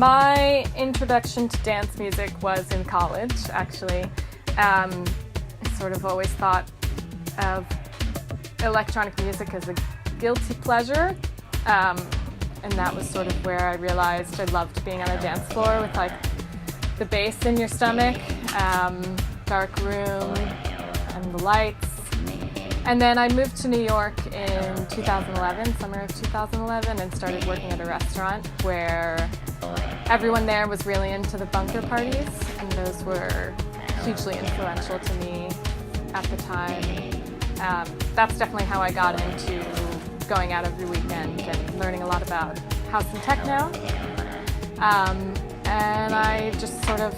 My introduction to dance music was in college, actually. I sort of always thought of electronic music as a guilty pleasure, and that was sort of where I realized I loved being on a dance floor with like the bass in your stomach, dark room, and the lights. And then I moved to New York in 2011, summer of 2011, and started working at a restaurant where everyone there was really into the bunker parties, and those were hugely influential to me at the time. That's definitely how I got into going out every weekend and learning a lot about house and techno. And I just sort of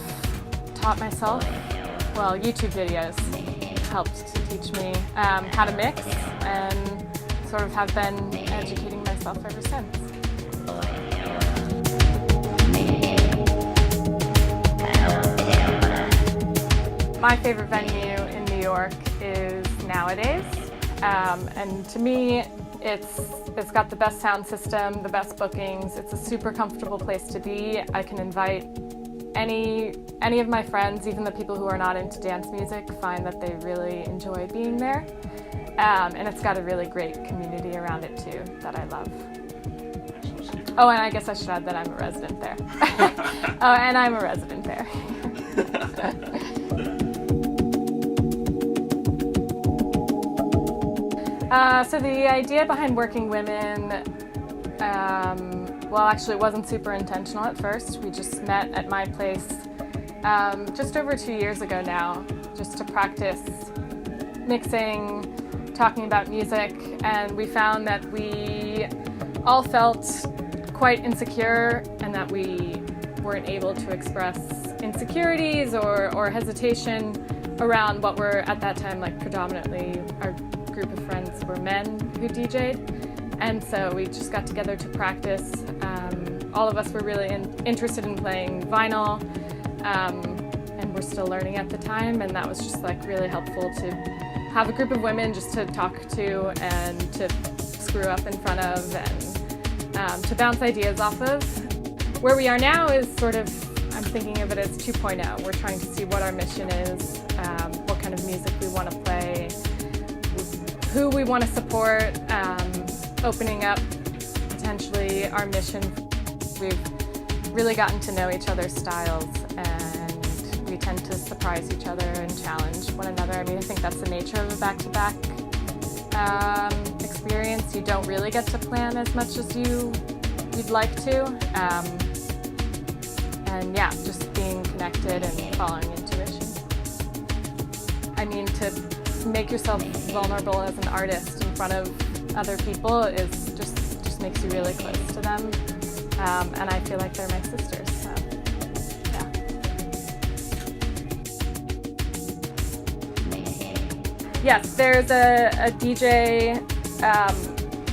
taught myself, well, YouTube videos helped to teach me how to mix, and sort of have been educating myself ever since. My favorite venue in New York is Nowadays, and to me it's got the best sound system, the best bookings. It's a super comfortable place to be. I can invite any of my friends, even the people who are not into dance music, find that they really enjoy being there. And it's got a really great community around it too that I love. Oh, and I guess I should add that I'm a resident there. Oh, and I'm a resident there. So the idea behind Working Women, well, actually it wasn't super intentional at first. We just met at my place just over 2 years ago now, just to practice mixing, talking about music, and we found that we all felt quite insecure and that we weren't able to express insecurities or hesitation around what were at that time like predominantly our group of friends were men who DJ'd, and so we just got together to practice. All of us were really interested in playing vinyl, and we're still learning at the time, and that was just like really helpful to have a group of women just to talk to and to screw up in front of and to bounce ideas off of. Where we are now is sort of, I'm thinking of it as 2.0. We're trying to see what our mission is, what kind of music we want to play, who we want to support, opening up potentially our mission. We've really gotten to know each other's styles, and we tend to surprise each other and challenge one another. I mean, I think that's the nature of a back-to-back experience. You don't really get to plan as much as you'd like to. And yeah, just being connected and following intuition. I mean, to make yourself vulnerable as an artist in front of other people is just makes you really close to them. And I feel like they're my sisters, so yeah. Yes, there's a DJ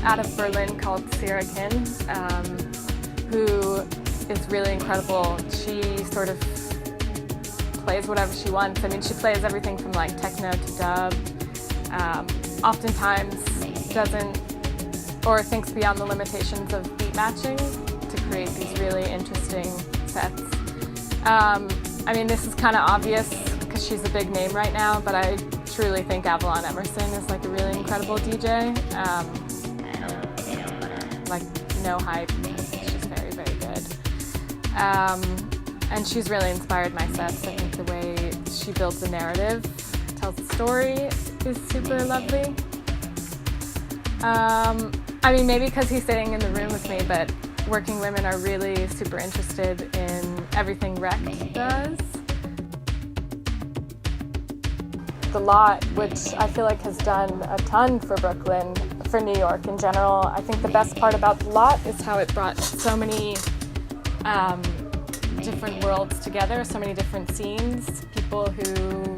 out of Berlin called Sarah Kin, who is really incredible. She sort of plays whatever she wants. I mean, she plays everything from like techno to dub. Oftentimes doesn't or thinks beyond the limitations of beat matching to create these really interesting sets. I mean, this is kind of obvious because she's a big name right now, but I truly think Avalon Emerson is like a really incredible DJ. Like no hype, she's very, very good. And she's really inspired my sets. I think the way she builds a narrative, tells a story is super lovely. I mean, maybe because he's sitting in the room with me, but Working Women are really super interested in everything Wrecked does. The Lot, which I feel like has done a ton for Brooklyn, for New York in general. I think the best part about The Lot is how it brought so many different worlds together, so many different scenes. People who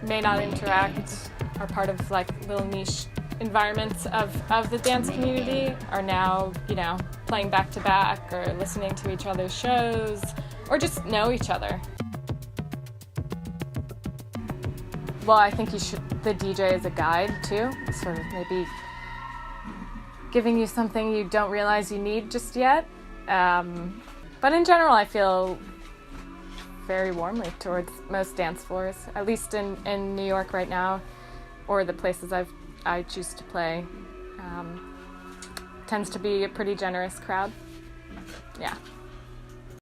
may not interact, are part of like little niche environments of the dance community, are now, you know, playing back to back or listening to each other's shows or just know each other. Well, I think the DJ is a guide too, sort of maybe giving you something you don't realize you need just yet. But in general, I feel very warmly towards most dance floors, at least in New York right now, or the places I choose to play. Tends to be a pretty generous crowd. Yeah.